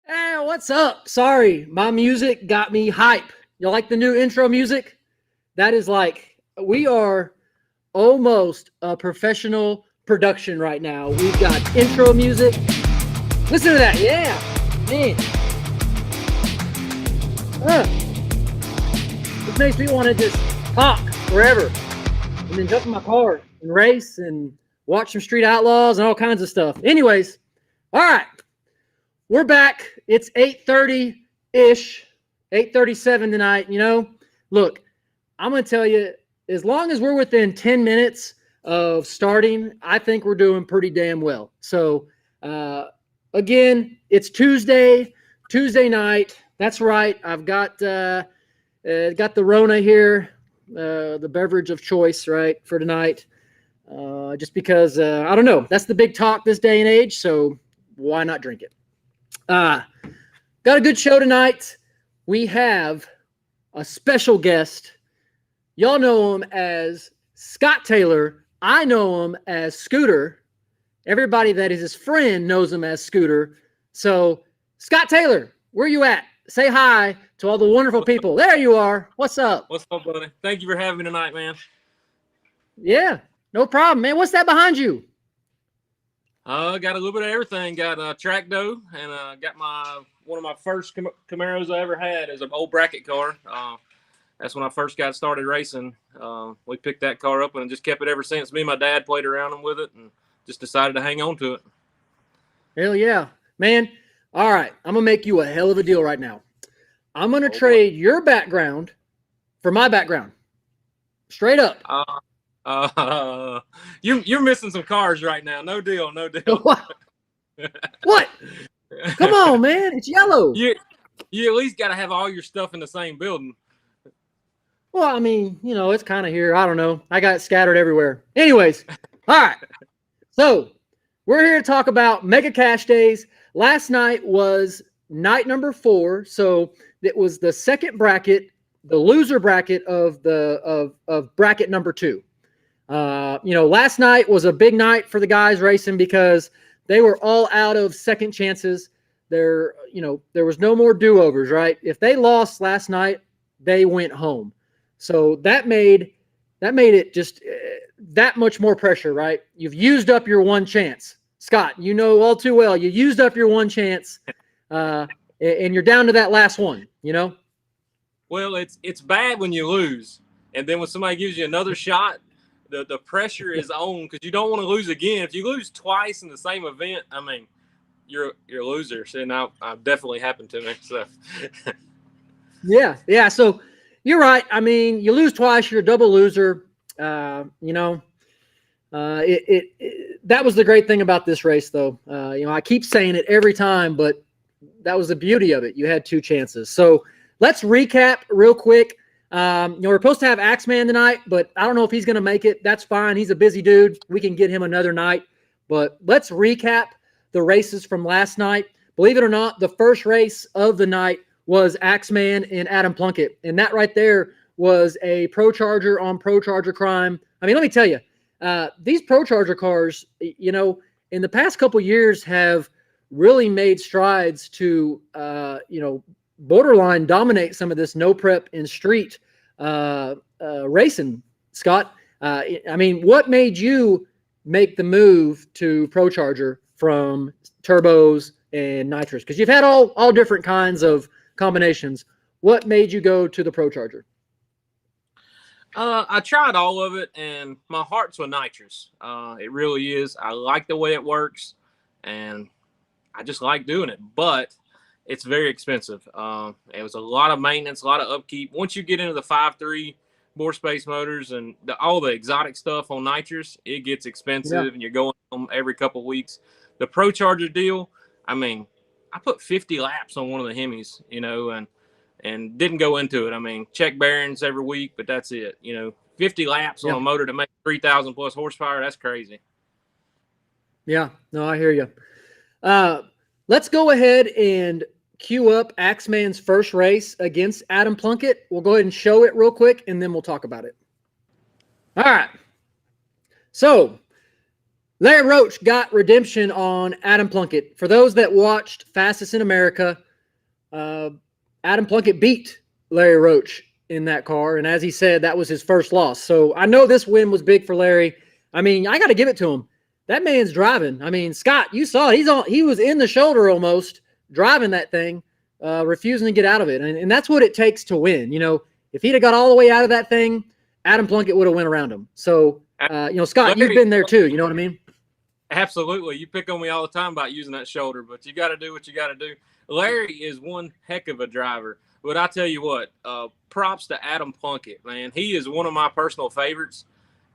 Hey, what's up? Sorry, my music got me hype. You like the new intro music? That is like, we are almost a professional production right now. We've got intro music. Listen to that. Yeah, man. This makes me want to just talk forever and then jump in my car and race and watch some Street Outlaws and all kinds of stuff. Anyways, all right. We're back. It's 8:30-ish, 8:37 tonight. Look, I'm going to tell you, as long as we're within 10 minutes of starting, I think we're doing pretty damn well. So, again, it's Tuesday night. That's right. I've got the Rona here, the beverage of choice, right, for tonight. Just because, I don't know, that's the big talk this day and age, so why not drink it? Got a good show tonight. We have a special guest. Y'all know him as Scott Taylor. I know him as Scooter. Everybody that is his friend knows him as Scooter. So, Scott Taylor, where you at? Say hi to all the wonderful people. There you are. What's up? What's up, buddy? Thank you for having me tonight, man. Yeah, no problem, man. What's that behind you? Got a little bit of everything. Got track dough, and got one of my first Camaros I ever had is an old bracket car. That's when I first got started racing. We picked that car up and just kept it ever since. Me and my dad played around with it and just decided to hang on to it. Hell yeah, man. All right, I'm going to make you a hell of a deal right now. I'm going to trade your background for my background. Straight up. You're missing some cars right now. No deal. What? Come on, man. It's yellow. You at least got to have all your stuff in the same building. Well, I mean, it's kind of here. I don't know. I got it scattered everywhere. Anyways, all right. So we're here to talk about Mega Cash Days. Last night was night number 4. So it was the second bracket, the loser bracket of bracket number 2. Last night was a big night for the guys racing because they were all out of second chances. There was no more do-overs, right? If they lost last night, they went home. So that made it just that much more pressure, right? You've used up your one chance. Scott, you know all too well, you used up your one chance, and you're down to that last one, Well, it's bad when you lose. And then when somebody gives you another shot, the pressure is on because you don't want to lose again. If you lose twice in the same event, I mean, you're a loser. And now definitely happened to me. So yeah. So you're right. I mean, you lose twice, you're a double loser. That was the great thing about this race, though. I keep saying it every time, but that was the beauty of it. You had 2 chances. So let's recap real quick. We're supposed to have Axeman tonight, but I don't know if he's going to make it. That's fine. He's a busy dude. We can get him another night. But let's recap the races from last night. Believe it or not, the first race of the night was Axeman and Adam Plunkett. And that right there was a Pro Charger on Pro Charger crime. I mean, let me tell you, these Pro Charger cars, in the past couple years have really made strides to, borderline dominate some of this no prep and street racing. Scott, I mean, what made you make the move to Pro Charger from turbos and nitrous? Because you've had all different kinds of combinations. What made you go to the Pro Charger? I tried all of it, and my heart's with nitrous. It really is. I like the way it works, and I just like doing it. But it's very expensive. It was a lot of maintenance, a lot of upkeep. Once you get into the 5.3 bore space motors and all the exotic stuff on nitrous, it gets expensive, and you're going home every couple of weeks. The Pro Charger deal, I mean, I put 50 laps on one of the Hemis, and didn't go into it. I mean, check bearings every week, but that's it. 50 laps on a motor to make 3,000 plus horsepower, that's crazy. Yeah, no, I hear you. Let's go ahead and cue up Axeman's first race against Adam Plunkett. We'll go ahead and show it real quick, and then we'll talk about it. All right. So Larry Roach got redemption on Adam Plunkett. For those that watched Fastest in America, Adam Plunkett beat Larry Roach in that car. And as he said, that was his first loss. So I know this win was big for Larry. I mean, I got to give it to him. That man's driving. I mean, Scott, you saw he was in the shoulder almost driving that thing, refusing to get out of it. And that's what it takes to win. You know, if he'd have got all the way out of that thing, Adam Plunkett would have went around him. So, Scott, you've been there too. You know what I mean? Absolutely. You pick on me all the time about using that shoulder, but you got to do what you got to do. Larry is one heck of a driver. But I tell you what, props to Adam Plunkett, man. He is one of my personal favorites.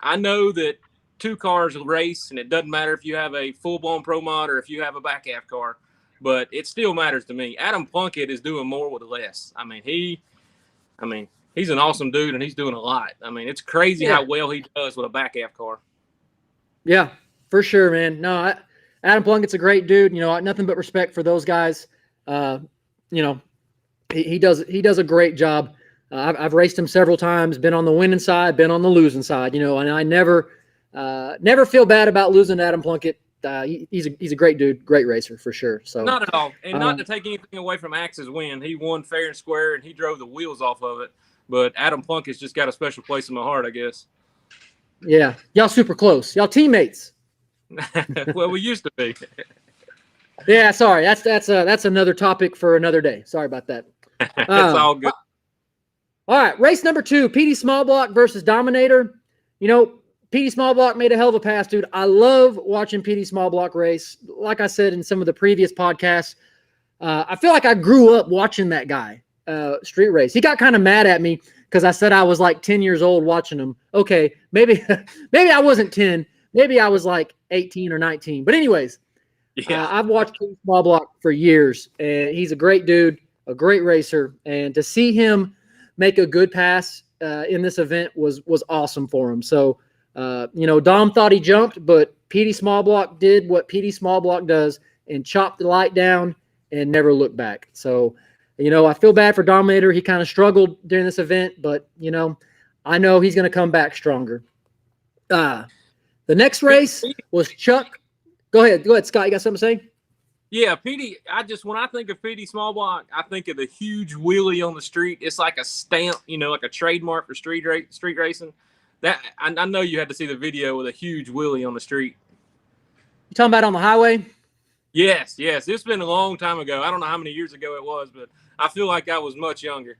I know that two cars race, and it doesn't matter if you have a full-blown Pro Mod or if you have a back half car, but it still matters to me. Adam Plunkett is doing more with less. I mean, he's an awesome dude, and he's doing a lot. I mean, it's crazy how well he does with a back half car. Yeah. For sure, man. No, Adam Plunkett's a great dude. You know, nothing but respect for those guys. He does a great job. I've raced him several times, been on the winning side, been on the losing side, and I never feel bad about losing to Adam Plunkett. He's a great dude, great racer for sure. So not at all. And not to take anything away from Axe's win. He won fair and square, and he drove the wheels off of it. But Adam Plunkett's just got a special place in my heart, I guess. Yeah. Y'all super close. Y'all teammates. Well, we used to be. Yeah, sorry. That's another topic for another day. Sorry about that. It's all good. All right, race number 2, Petey Smallblock versus Dominator. You know, Petey Smallblock made a hell of a pass, dude. I love watching Petey Smallblock race. Like I said in some of the previous podcasts, I feel like I grew up watching that guy street race. He got kind of mad at me because I said I was like 10 years old watching him. Okay, maybe I wasn't 10. Maybe I was like 18 or 19. But anyways, I've watched Petey Smallblock for years, and he's a great dude, a great racer. And to see him make a good pass in this event was awesome for him. So, Dom thought he jumped, but Petey Smallblock did what Petey Smallblock does and chopped the light down and never looked back. So, I feel bad for Dominator. He kind of struggled during this event, but, I know he's going to come back stronger. The next race was Chuck. Go ahead, Scott. You got something to say? Yeah, Petey. When I think of Petey Smallblock, I think of the huge wheelie on the street. It's like a stamp, like a trademark for street racing. That I know you had to see the video with a huge wheelie on the street. You talking about on the highway? Yes. It's been a long time ago. I don't know how many years ago it was, but I feel like I was much younger.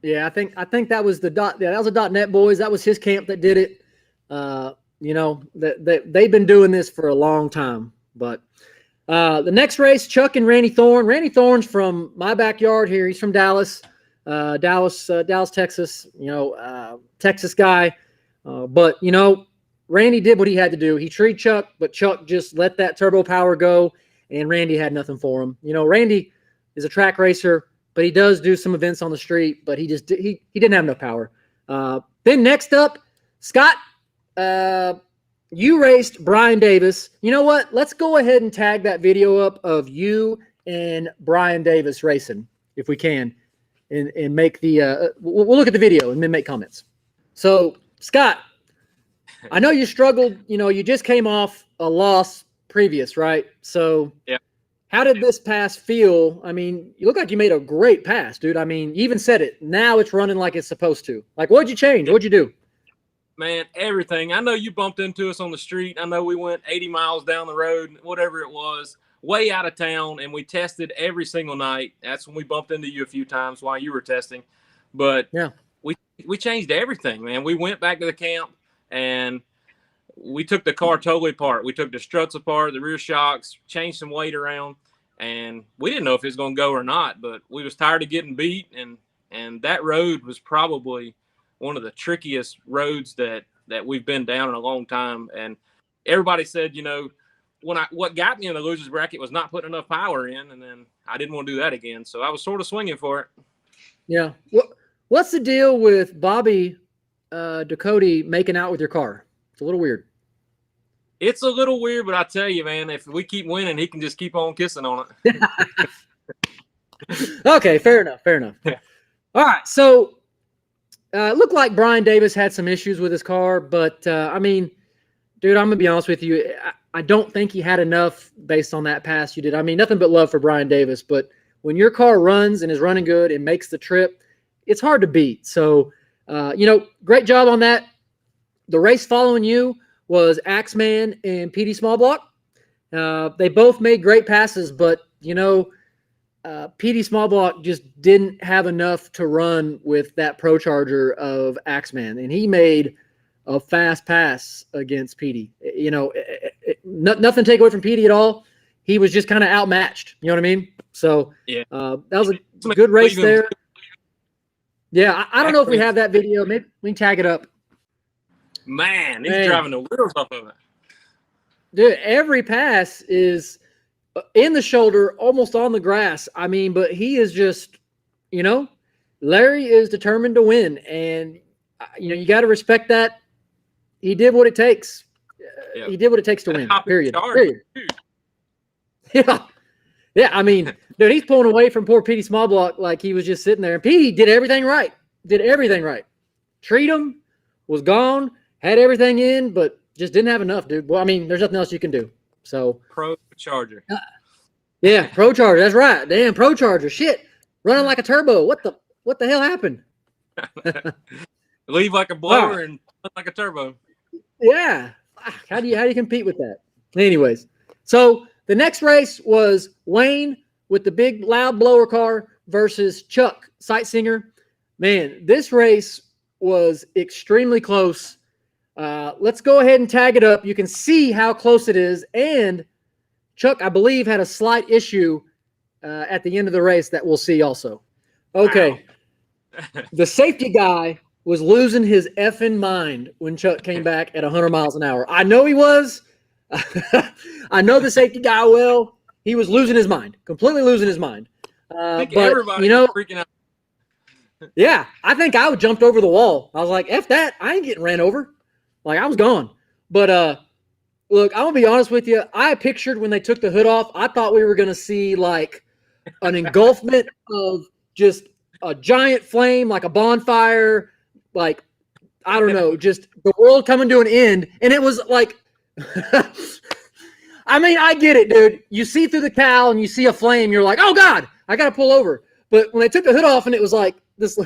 Yeah, I think that was that was the .net boys. That was his camp that did it. They've been doing this for a long time. But the next race, Chuck and Randy Thorne. Randy Thorne's from my backyard here. He's from Dallas, Texas. Texas guy. But Randy did what he had to do. He treated Chuck, but Chuck just let that turbo power go, and Randy had nothing for him. Randy is a track racer, but he does do some events on the street, but he didn't have enough power. Then next up, Scott, you raced Brian Davis. You know what? Let's go ahead and tag that video up of you and Brian Davis racing, if we can, and make the we'll look at the video and then make comments. So, Scott, I know you struggled. You just came off a loss previous, right? So, yeah. How did this pass feel? I mean, you look like you made a great pass, dude. I mean, you even said it. Now it's running like it's supposed to. Like, what'd you change? What'd you do? Man, everything. I know you bumped into us on the street. I know we went 80 miles down the road, whatever it was, way out of town, and we tested every single night. That's when we bumped into you a few times while you were testing. But yeah, we changed everything, man. We went back to the camp, and we took the car totally apart. We took the struts apart, the rear shocks, changed some weight around, and we didn't know if it was going to go or not, but we was tired of getting beat, and that road was probably one of the trickiest roads that we've been down in a long time. And everybody said, what got me in the losers bracket was not putting enough power in, and then I didn't want to do that again. So I was sort of swinging for it. Yeah. What's the deal with Bobby Ducote making out with your car? It's a little weird. It's a little weird, but I tell you, man, if we keep winning, he can just keep on kissing on it. Okay, fair enough. Yeah. All right, so it looked like Brian Davis had some issues with his car, but, dude, I'm gonna be honest with you. I don't think he had enough based on that pass you did. I mean, nothing but love for Brian Davis, but when your car runs and is running good and makes the trip, it's hard to beat. So, great job on that. The race following you was Axeman and Petey Smallblock. They both made great passes, but Petey Smallblock just didn't have enough to run with that Pro Charger of Axeman, and he made a fast pass against Petey. Nothing to take away from Petey at all. He was just kind of outmatched. You know what I mean? So Yeah. That was a good race there. Yeah, I don't know if we have that video. Maybe we can tag it up. Man, he's driving the wheels off of it. Dude, every pass is in the shoulder, almost on the grass. I mean, but he is just, Larry is determined to win. And, you got to respect that. He did what it takes. Yeah. He did what it takes to win, period. Yeah. Yeah, I mean, dude, he's pulling away from poor Petey Smallblock like he was just sitting there. And Petey did everything right. Treat him, was gone, had everything in, but just didn't have enough, dude. Well, I mean, there's nothing else you can do. So Pro Charger. Yeah, Pro Charger. That's right. Damn, Pro Charger. Shit, running like a turbo. What the hell happened? Leave like a blower and run like a turbo. Yeah. How do you compete with that? Anyways, so the next race was Wayne with the big loud blower car versus Chuck Sightsinger. Man, this race was extremely close. Let's go ahead and tag it up. You can see how close it is. And Chuck, I believe, had a slight issue at the end of the race that we'll see also. Okay. Wow. The safety guy was losing his effing mind when Chuck came back at 100 miles an hour. I know he was. I know the safety guy well. He was losing his mind, completely losing his mind. I think everybody was freaking out. Yeah, I think I jumped over the wall. I was like, F that. I ain't getting ran over. Like, I was gone. But look, I'm going to be honest with you. I pictured when they took the hood off, I thought we were going to see like an engulfment of just a giant flame, like a bonfire, like, I don't know, just the world coming to an end. And it was like, I mean, I get it, dude. You see through the cowl and you see a flame, you're like, oh God, I got to pull over. But when they took the hood off and it was like this,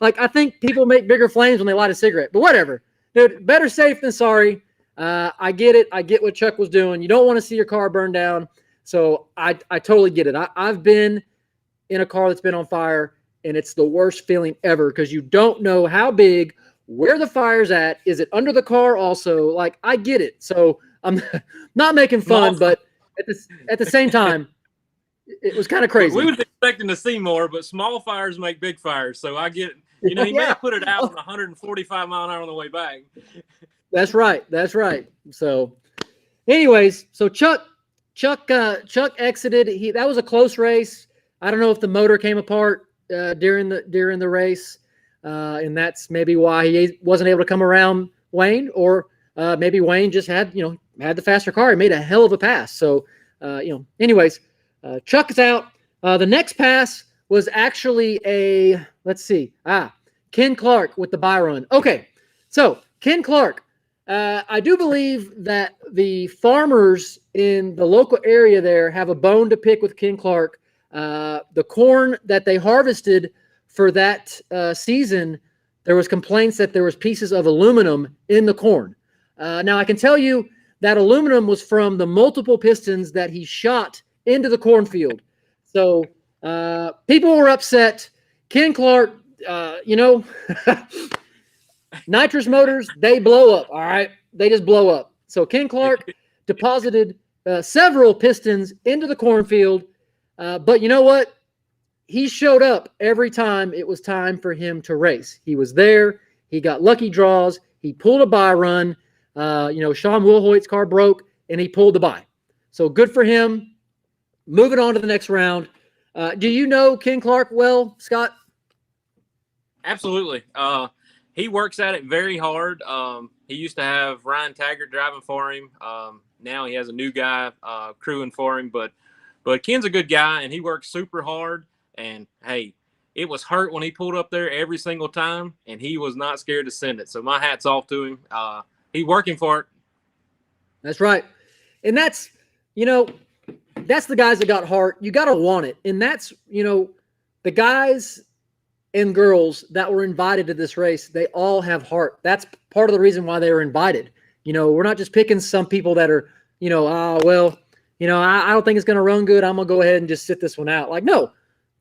like, I think people make bigger flames when they light a cigarette, but whatever. Dude, better safe than sorry. I get it. I get what Chuck was doing. You don't want to see your car burn down. So I totally get it. I've been in a car that's been on fire, and it's the worst feeling ever because you don't know how big, where the fire's at. Is it under the car also? Like, I get it. So I'm not making fun, but at the same time, it was kind of crazy. We was expecting to see more, but small fires make big fires. So I get it. He may have put it out on 145 mile an hour on the way back. That's right. So anyways, so Chuck exited. That was a close race. I don't know if the motor came apart during the race, and that's maybe why he wasn't able to come around Wayne, or maybe Wayne just had the faster car. He made a hell of a pass. So anyways, Chuck is out. The next pass was actually Ken Clark with the buy run. Okay, so Ken Clark. I do believe that the farmers in the local area there have a bone to pick with Ken Clark. The corn that they harvested for that season, there was complaints that there was pieces of aluminum in the corn. Now, I can tell you that aluminum was from the multiple pistons that he shot into the cornfield. So people were upset. Ken Clark, nitrous motors, they blow up, all right? They just blow up. So Ken Clark deposited several pistons into the cornfield, but you know what? He showed up every time it was time for him to race. He was there. He got lucky draws. He pulled a buy run. Sean Wilhoit's car broke, and he pulled the buy. So good for him. Moving on to the next round. Do you know Ken Clark well, Scott? Absolutely. He works at it very hard. He used to have Ryan Taggart driving for him. Now he has a new guy crewing for him. But Ken's a good guy, and he works super hard. And, hey, it was hurt when he pulled up there every single time, and he was not scared to send it. So my hat's off to him. He's working for it. That's right. And that's, you know, that's the guys that got heart. You got to want it. And that's, you know, the guys and girls that were invited to this race, they all have heart. That's part of the reason why they were invited. You know, we're not just picking some people that are, you know, well, you know, I don't think it's going to run good. I'm going to go ahead and just sit this one out. Like, no,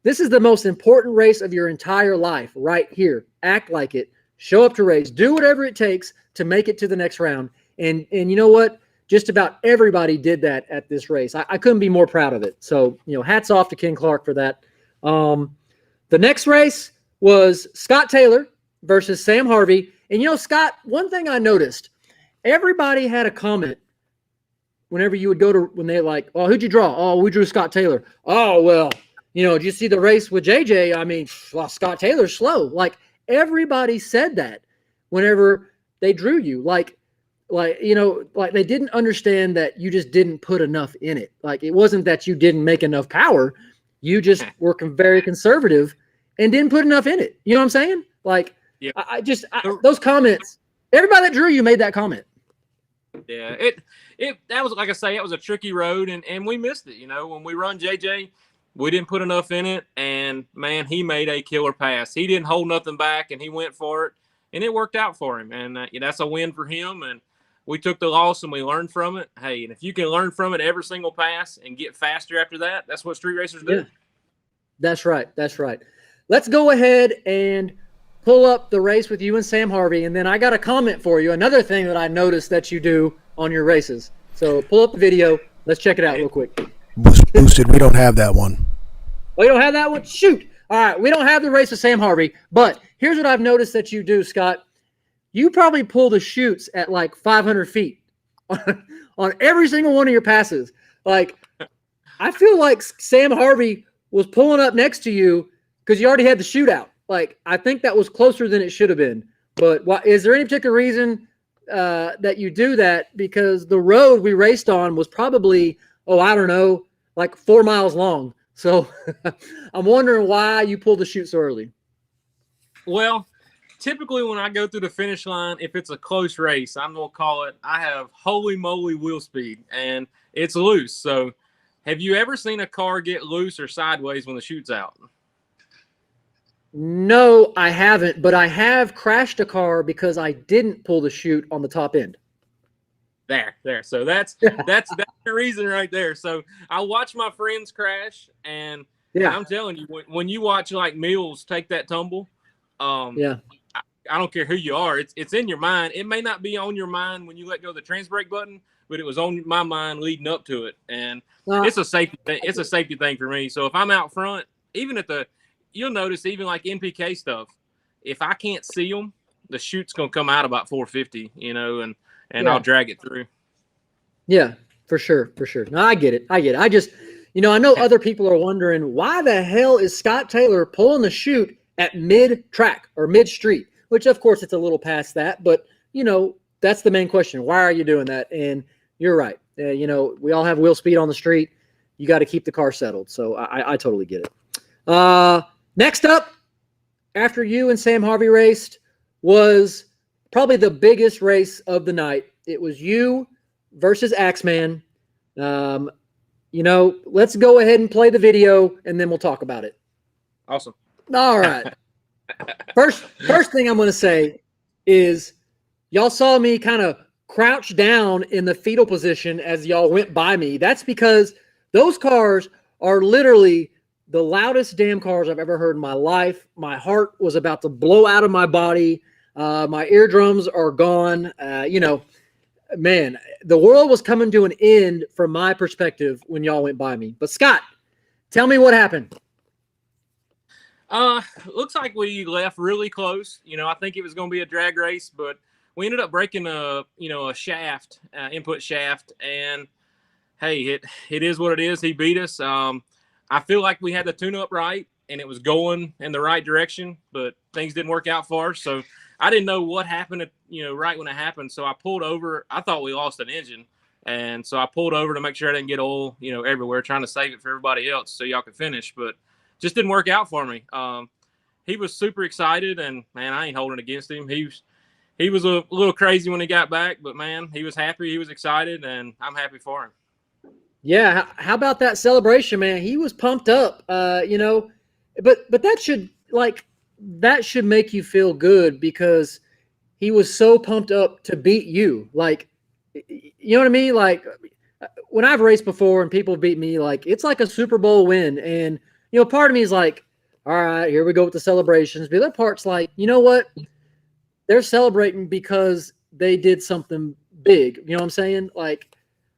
this is the most important race of your entire life right here. Act like it. Show up to race. Do whatever it takes to make it to the next round. And you know what? Just about everybody did that at this race. I couldn't be more proud of it. So, you know, hats off to Ken Clark for that. The next race was Scott Taylor versus Sam Harvey. And, you know, Scott, one thing I noticed, everybody had a comment whenever you would go to, when they're like, oh, who'd you draw? Oh, we drew Scott Taylor. Oh, well, you know, did you see the race with JJ? I mean, well, Scott Taylor's slow. Like, everybody said that whenever they drew you. Like, you know, like they didn't understand that you just didn't put enough in it. Like, it wasn't that you didn't make enough power. You just were very conservative and didn't put enough in it. You know what I'm saying? Like, yeah. Those comments, everybody that drew you made that comment. Yeah, that was, like I say, it was a tricky road, and we missed it. You know, when we run JJ, we didn't put enough in it, and man, he made a killer pass. He didn't hold nothing back, and he went for it, and it worked out for him. And that's a win for him. And we took the loss and we learned from it. Hey, and if you can learn from it every single pass and get faster after that, that's what street racers do. Yeah. That's right. That's right. Let's go ahead and pull up the race with you and Sam Harvey, and then I got a comment for you. Another thing that I noticed that you do on your races. So pull up the video. Let's check it out real quick. Boosted. We don't have that one. Oh, you don't have that one? Shoot. All right. We don't have the race with Sam Harvey, but here's what I've noticed that you do, Scott. You probably pull the chutes at like 500 feet on every single one of your passes. Like, I feel like Sam Harvey was pulling up next to you because you already had the shootout. Like, I think that was closer than it should have been. But is there any particular reason that you do that? Because the road we raced on was probably, I don't know, like 4 miles long. So I'm wondering why you pulled the chute so early. Well, typically when I go through the finish line, if it's a close race, I'm going to call it, I have holy moly wheel speed, and it's loose. So have you ever seen a car get loose or sideways when the chute's out? No, I haven't, but I have crashed a car because I didn't pull the chute on the top end. There. So that's the reason right there. So I watch my friends crash, and I'm telling you, when you watch like Mills take that tumble, I don't care who you are, it's in your mind. It may not be on your mind when you let go of the trans brake button, but it was on my mind leading up to it, and it's a safety thing. It's a safety thing for me. So if I'm out front, even you'll notice even like NPK stuff, if I can't see them, the chute's gonna come out about 450, you know, and I'll drag it through. Yeah, for sure. No, I get it. I just, you know, I know other people are wondering why the hell is Scott Taylor pulling the chute at mid-track or mid-street, which of course it's a little past that, but you know, that's the main question. Why are you doing that? And you're right. You know, we all have wheel speed on the street. You got to keep the car settled. So I totally get it. Next up, after you and Sam Harvey raced, was probably the biggest race of the night. It was you versus Axeman. You know, let's go ahead and play the video, and then we'll talk about it. Awesome. All right. First thing I'm going to say is y'all saw me kind of crouch down in the fetal position as y'all went by me. That's because those cars are literally the loudest damn cars I've ever heard in my life. My heart was about to blow out of my body. My eardrums are gone. You know, man, the world was coming to an end from my perspective when y'all went by me. But Scott, tell me what happened. Looks like we left really close. You know, I think it was going to be a drag race, but we ended up breaking a shaft, input shaft, and hey, it is what it is. He beat us. I feel like we had the tune-up right, and it was going in the right direction, but things didn't work out for us. So I didn't know what happened, right when it happened. So I pulled over. I thought we lost an engine, and so I pulled over to make sure I didn't get oil, everywhere, trying to save it for everybody else so y'all could finish. But just didn't work out for me. He was super excited, and man, I ain't holding against him. he was a little crazy when he got back, but man, he was happy, he was excited, and I'm happy for him. Yeah, how about that celebration, man? He was pumped up, but that should make you feel good because he was so pumped up to beat you. Like, you know what I mean? Like, when I've raced before and people beat me, like, it's like a Super Bowl win. And, part of me is like, all right, here we go with the celebrations. The other part's like, you know what? They're celebrating because they did something big. You know what I'm saying? Like,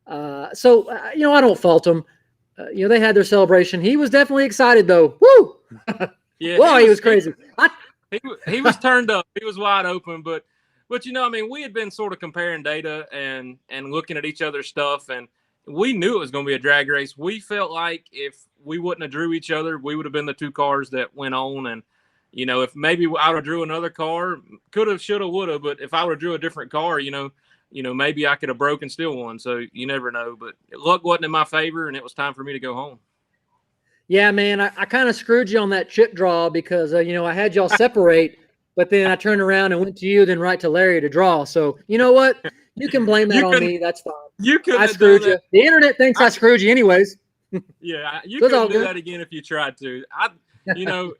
I don't fault them. They had their celebration. He was definitely excited, though. Woo! Yeah, Whoa, he was crazy. He was turned up. He was wide open, but we had been sort of comparing data and looking at each other's stuff, and we knew it was going to be a drag race. We felt like if we wouldn't have drew each other, we would have been the two cars that went on. And if maybe I would have drew another car, could have, should have, would have. But if I would have drew a different car, maybe I could have broken still won. So you never know. But luck wasn't in my favor, and it was time for me to go home. Yeah, man, I kind of screwed you on that chip draw because, I had y'all separate, but then I turned around and went to you, then right to Larry to draw. So, you know what? You can blame that on me. That's fine. I screwed you. The internet thinks I screwed you anyways. Yeah, you couldn't do that again if you tried to.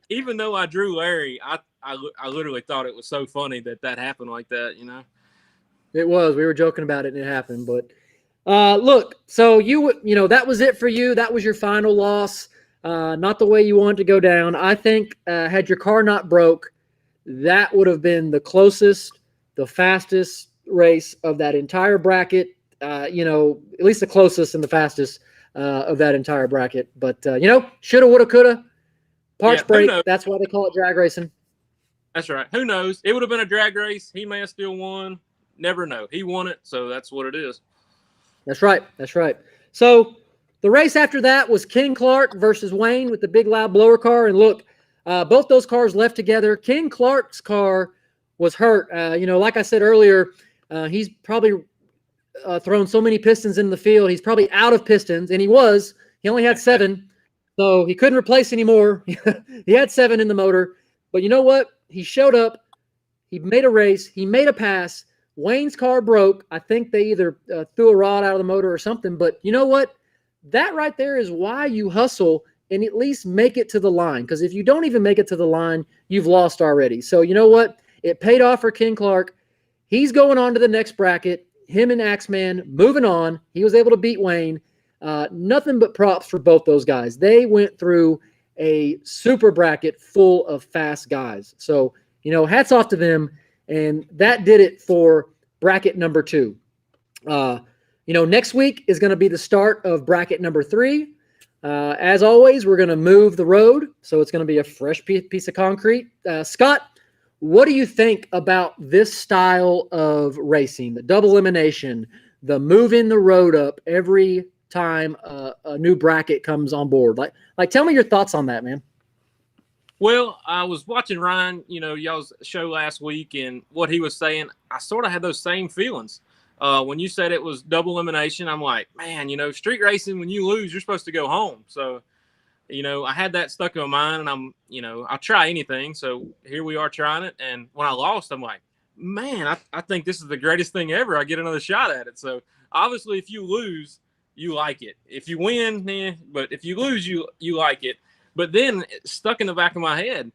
Even though I drew Larry, I literally thought it was so funny that happened like that, It was. We were joking about it and it happened. But look, so that was it for you. That was your final loss. Not the way you wanted to go down. I think had your car not broke, that would have been the closest, the fastest race of that entire bracket. At least the closest and the fastest of that entire bracket. But, shoulda, woulda, coulda. Parts break. That's why they call it drag racing. That's right. Who knows? It would have been a drag race. He may have still won. Never know. He won it, so that's what it is. That's right. That's right. So the race after that was Ken Clark versus Wayne with the big loud blower car. And look, both those cars left together. Ken Clark's car was hurt. Like I said earlier, he's probably thrown so many pistons in the field. He's probably out of pistons, and he only had 7, so he couldn't replace any more. He had 7 in the motor. But you know what? He showed up. He made a race. He made a pass. Wayne's car broke. I think they either threw a rod out of the motor or something. But you know what? That right there is why you hustle and at least make it to the line. Because if you don't even make it to the line, you've lost already. So you know what? It paid off for Ken Clark. He's going on to the next bracket. Him and Axeman moving on. He was able to beat Wayne. Nothing but props for both those guys. They went through a super bracket full of fast guys. So, hats off to them. And that did it for bracket number 2. Next week is going to be the start of bracket number 3. As always, we're going to move the road. So it's going to be a fresh piece of concrete. Scott, what do you think about this style of racing, the double elimination, the moving the road up every time a new bracket comes on board? Like, tell me your thoughts on that, man. Well, I was watching Ryan, y'all's show last week, and what he was saying, I sort of had those same feelings. When you said it was double elimination, I'm like, man, street racing, when you lose, you're supposed to go home. So, I had that stuck in my mind, and I'll try anything. So here we are trying it. And when I lost, I'm like, man, I think this is the greatest thing ever. I get another shot at it. So obviously, if you lose, you like it. If you win, but if you lose, you like it. But then stuck in the back of my head,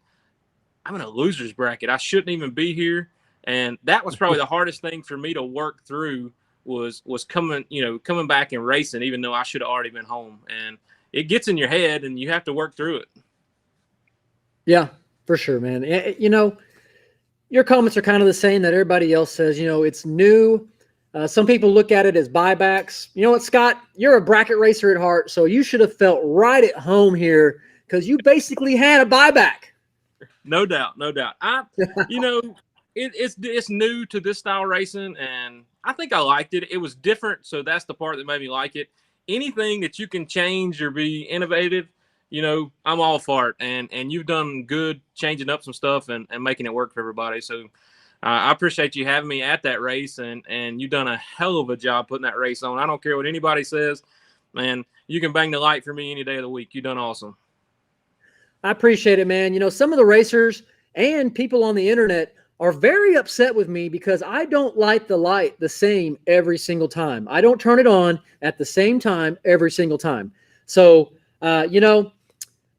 I'm in a loser's bracket. I shouldn't even be here. And that was probably the hardest thing for me to work through was coming back and racing, even though I should have already been home. And it gets in your head and you have to work through it. Yeah, for sure, man. Your comments are kind of the same that everybody else says. It's new. Some people look at it as buybacks. You know what, Scott? You're a bracket racer at heart, so you should have felt right at home here because you basically had a buyback. No doubt. It's new to this style racing, and I think I liked it. It was different, so that's the part that made me like it. Anything that you can change or be innovative, I'm all for it. And you've done good changing up some stuff and making it work for everybody. So I appreciate you having me at that race, and you've done a hell of a job putting that race on. I don't care what anybody says, man. You can bang the light for me any day of the week. You've done awesome. I appreciate it, man. Some of the racers and people on the internet are very upset with me because I don't light the light the same every single time. I don't turn it on at the same time every single time. So, you know,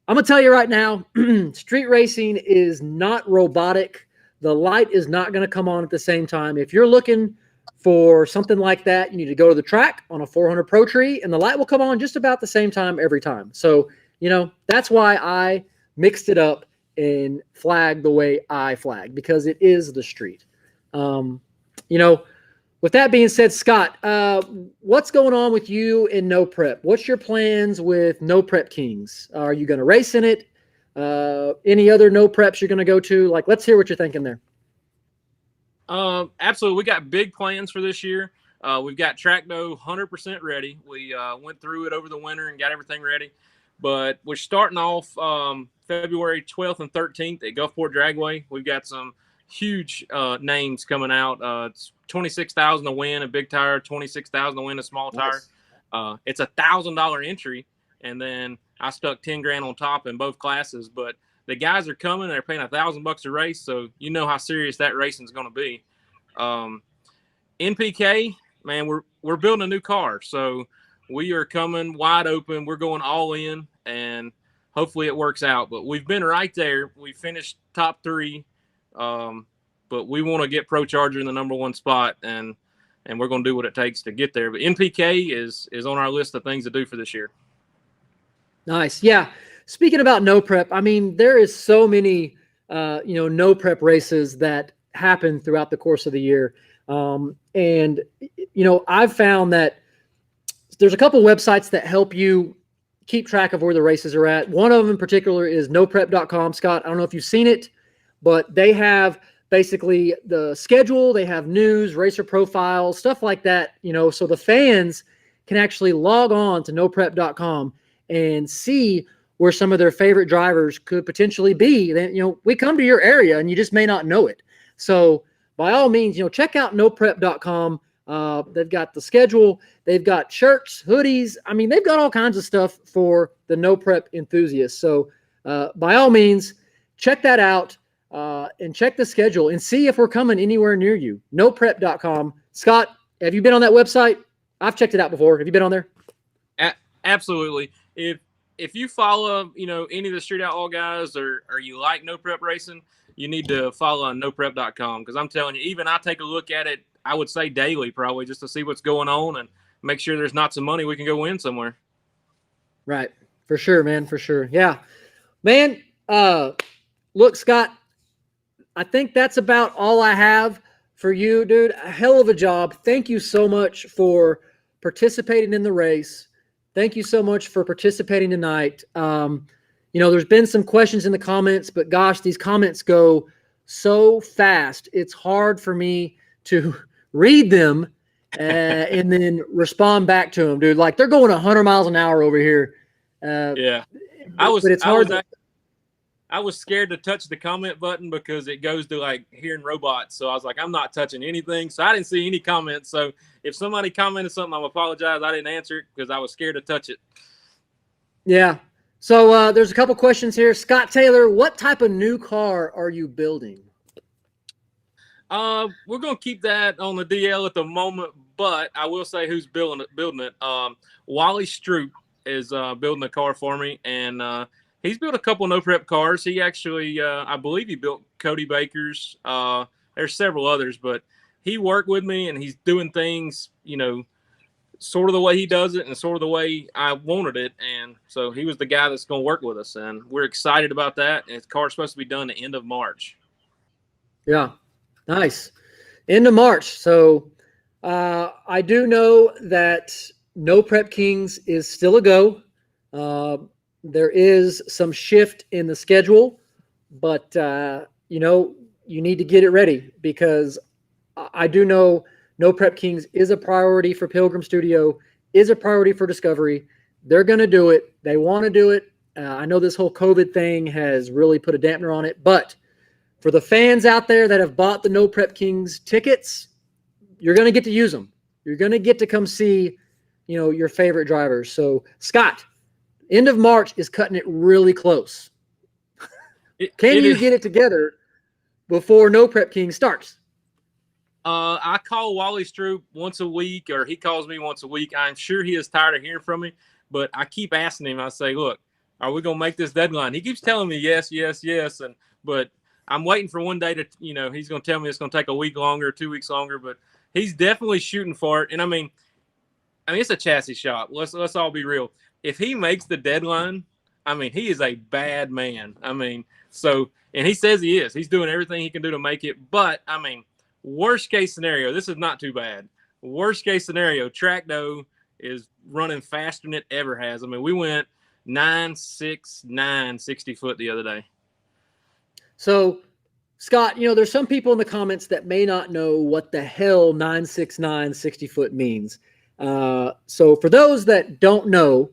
I'm going to tell you right now, street racing is not robotic. The light is not going to come on at the same time. If you're looking for something like that, you need to go to the track on a 400 Pro Tree, and the light will come on just about the same time every time. So, you know, that's why I mixed it up and flag the way I flag, because it is the street. You know, with that being said, Scott, what's going on with you in No Prep? What's your plans with No Prep Kings? Are you going to race in it? Any other No Preps you're going to go to? Like, let's hear what you're thinking there. Absolutely. We got big plans for this year. We've got track dough 100% ready. We went through it over the winter and got everything ready. But we're starting off February 12th and 13th at Gulfport Dragway. We've got some huge names coming out. It's $26,000 to win a big tire, $26,000 to win a small tire. It's $1,000 entry, and then I stuck $10,000 on top in both classes. But the guys are coming; they're paying $1,000 a race, so you know how serious that racing is going to be. NPK, man, we're building a new car, so we are coming wide open. We're going all in, and hopefully it works out. But we've been right there. We finished top 3, but we want to get Pro Charger in the number 1 spot, and we're going to do what it takes to get there. But NPK is on our list of things to do for this year. Nice. Yeah. Speaking about No Prep, I mean, there is so many, you know, No Prep races that happen throughout the course of the year. And, you know, I've found that there's a couple websites that help you keep track of where the races are at. One of them in particular is noprep.com. Scott, I don't know if you've seen it, but they have basically the schedule, they have news, racer profiles, stuff like that, you know, so the fans can actually log on to noprep.com and see where some of their favorite drivers could potentially be. Then, you know, we come to your area and you just may not know it. So by all means, you know, check out noprep.com. They've got the schedule, they've got shirts, hoodies. I mean, they've got all kinds of stuff for the No Prep enthusiasts. So by all means, check that out and check the schedule and see if we're coming anywhere near you. Noprep.com. Scott, have you been on that website? I've checked it out before. Have you been on there? Absolutely. If you follow, you know, any of the Street Outlaw guys or you like No Prep racing, you need to follow on noprep.com, because I'm telling you, even I take a look at it, I would say daily probably, just to see what's going on and make sure there's not some money we can go win somewhere. Right. For sure, man. For sure. Yeah. Man, look, Scott, I think that's about all I have for you, dude. A hell of a job. Thank you so much for participating in the race. Thank you so much for participating tonight. You know, there's been some questions in the comments, but gosh, these comments go so fast. It's hard for me to read them and then respond back to them, dude. Like, they're going 100 miles an hour over here. Yeah. I was scared to touch the comment button because it goes to like hearing robots. So I was like, I'm not touching anything. So I didn't see any comments. So if somebody commented something, I apologize. I didn't answer it because I was scared to touch it. Yeah. So there's a couple questions here. Scott Taylor, what type of new car are you building? We're going to keep that on the DL at the moment, but I will say who's building it. Wally Stroop is building a car for me, and he's built a couple No Prep cars. He actually, I believe he built Cody Baker's. There's several others, but he worked with me, and he's doing things, you know, sort of the way he does it and sort of the way I wanted it. And so he was the guy that's going to work with us, and we're excited about that. And his car's supposed to be done the end of March. Yeah. Nice. End of March. So I do know that No Prep Kings is still a go. There is some shift in the schedule, but, you know, you need to get it ready, because I do know No Prep Kings is a priority for Pilgrim Studio, is a priority for Discovery. They're going to do it. They want to do it. I know this whole COVID thing has really put a dampener on it, but for the fans out there that have bought the No Prep Kings tickets, you're going to get to use them. You're going to get to come see, you know, your favorite drivers. So, Scott, end of March is cutting it really close. Can you get it together before No Prep King starts? I call Wally Stroop once a week, or he calls me once a week. I'm sure he is tired of hearing from me, but I keep asking him. I say, look, are we going to make this deadline? He keeps telling me yes, yes, yes. But I'm waiting for one day to, he's going to tell me it's going to take a week longer, 2 weeks longer, but he's definitely shooting for it. And I mean, it's a chassis shop. Let's all be real. If he makes the deadline, I mean, he is a bad man. I mean, and he says he is. He's doing everything he can do to make it. But, I mean, worst case scenario, this is not too bad. Worst case scenario, Trackdo is running faster than it ever has. I mean, we went 9.69 60 foot the other day. So, Scott, there's some people in the comments that may not know what the hell 9.69 60 foot means. So for those that don't know,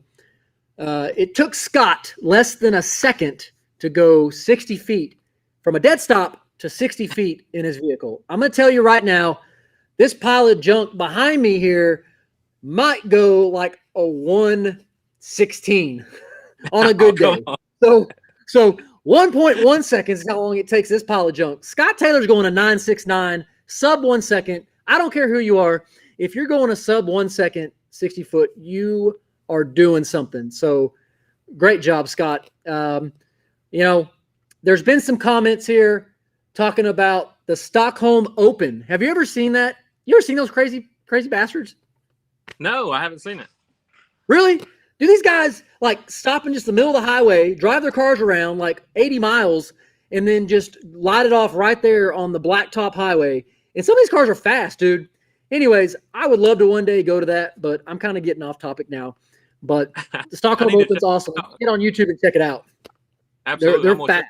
it took Scott less than a second to go 60 feet from a dead stop to 60 feet in his vehicle. I'm going to tell you right now, this pile of junk behind me here might go like a 1:16 on a good day. So 1.1 seconds is how long it takes this pile of junk. Scott Taylor's going a 9.69, sub 1 second. I don't care who you are. If you're going a sub 1 second, 60 foot, you are doing something. So great job, Scott. There's been some comments here talking about the Stockholm Open. Have you ever seen that? You ever seen those crazy bastards? No, I haven't seen it. Really? Do these guys stop in just the middle of the highway, drive their cars around like 80 miles, and then just light it off right there on the blacktop highway? And some of these cars are fast, dude. Anyways, I would love to one day go to that, but I'm kind of getting off topic now. But the Stockholm Open's awesome. Get on YouTube and check it out. Absolutely. They're fast.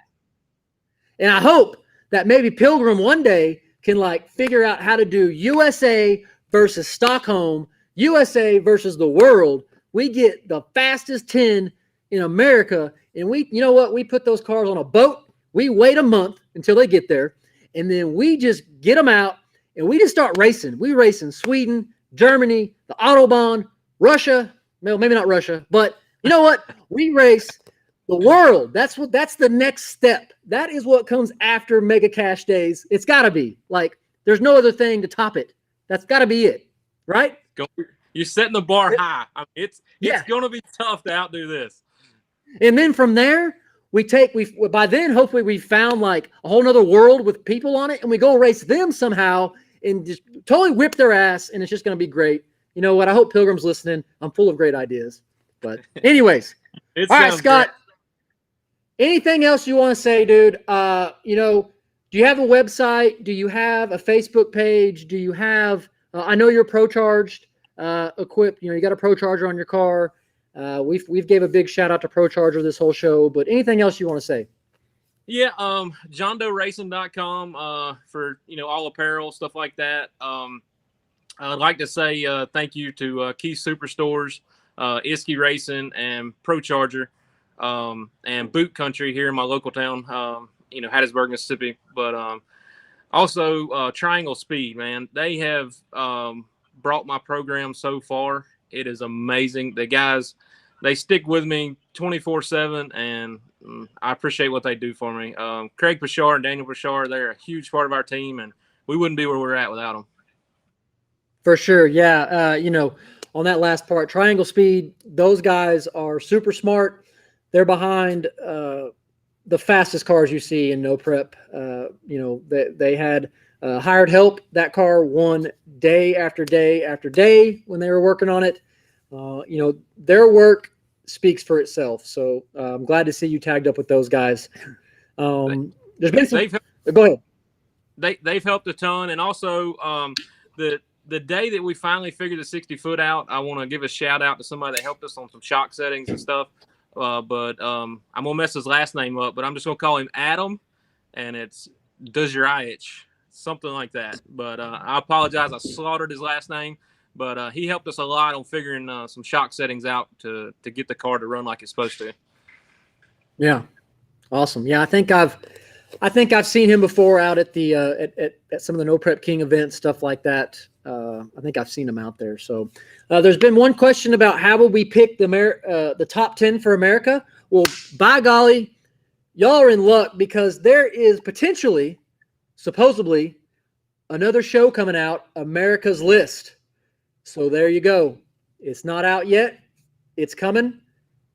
And I hope that maybe Pilgrim one day can figure out how to do USA versus Stockholm, USA versus the world. We get the fastest 10 in America, and we put those cars on a boat. We wait a month until they get there, and then we just get them out, and we just start racing. We race in Sweden, Germany, the Autobahn, Russia. Well, maybe not Russia, but you know what? We race the world. That's the next step. That is what comes after Mega Cash Days. It's got to be. There's no other thing to top it. That's got to be it, right? You're setting the bar high. I mean, it's going to be tough to outdo this. And then from there, by then, hopefully we found a whole nother world with people on it, and we go race them somehow and just totally whip their ass, and it's just going to be great. You know what? I hope Pilgrim's listening. I'm full of great ideas. But anyways, all right, Scott, anything else you want to say, dude? Do you have a website? Do you have a Facebook page? Do you have, I know you're ProCharged equipped. You got a ProCharger on your car. We've gave a big shout out to ProCharger this whole show, but anything else you want to say? Yeah, JohnDoeRacing.com for all apparel, stuff like that. I'd like to say thank you to Keith Superstores, Iski Racing, and ProCharger, and Boot Country here in my local town, Hattiesburg, Mississippi. But also Triangle Speed, man. They have brought my program so far. It is amazing. The guys, they stick with me 24/7, and I appreciate what they do for me. Craig Pashar and Daniel Pashar, they're a huge part of our team, and we wouldn't be where we're at without them. For sure. Yeah. On that last part, Triangle Speed, those guys are super smart. They're behind the fastest cars you see in no prep. They had hired help. That car won day after day after day when they were working on it. Their work speaks for itself. So I'm glad to see you tagged up with those guys. There's been some. Go ahead. They've helped a ton, and also the day that we finally figured the 60-foot out, I want to give a shout out to somebody that helped us on some shock settings and stuff. But I'm gonna mess his last name up, but I'm just gonna call him Adam, and it's Does Your Eye Itch, something like that. But I apologize, I slaughtered his last name. But he helped us a lot on figuring some shock settings out to get the car to run like it's supposed to. Yeah, awesome. Yeah, I think I've seen him before out at the at some of the No Prep King events, stuff like that. I think I've seen him out there. So there's been one question about how will we pick the top 10 for America. Well, by golly, y'all are in luck because there is potentially supposedly another show coming out, America's List. So there you go. It's not out yet. It's coming.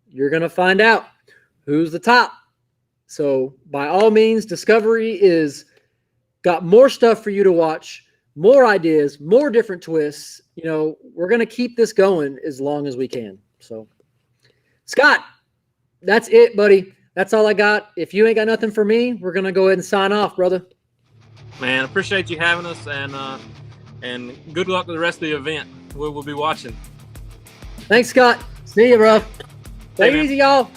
You're going to find out who's the top. So by all means, Discovery is got more stuff for you to watch, more ideas, more different twists. You know, we're going to keep this going as long as we can. So, Scott, that's it, buddy. That's all I got. If you ain't got nothing for me, we're going to go ahead and sign off, brother. Man, appreciate you having us, and good luck with the rest of the event. We'll be watching. Thanks, Scott. See you, bro. Hey, Take it man. easy, y'all.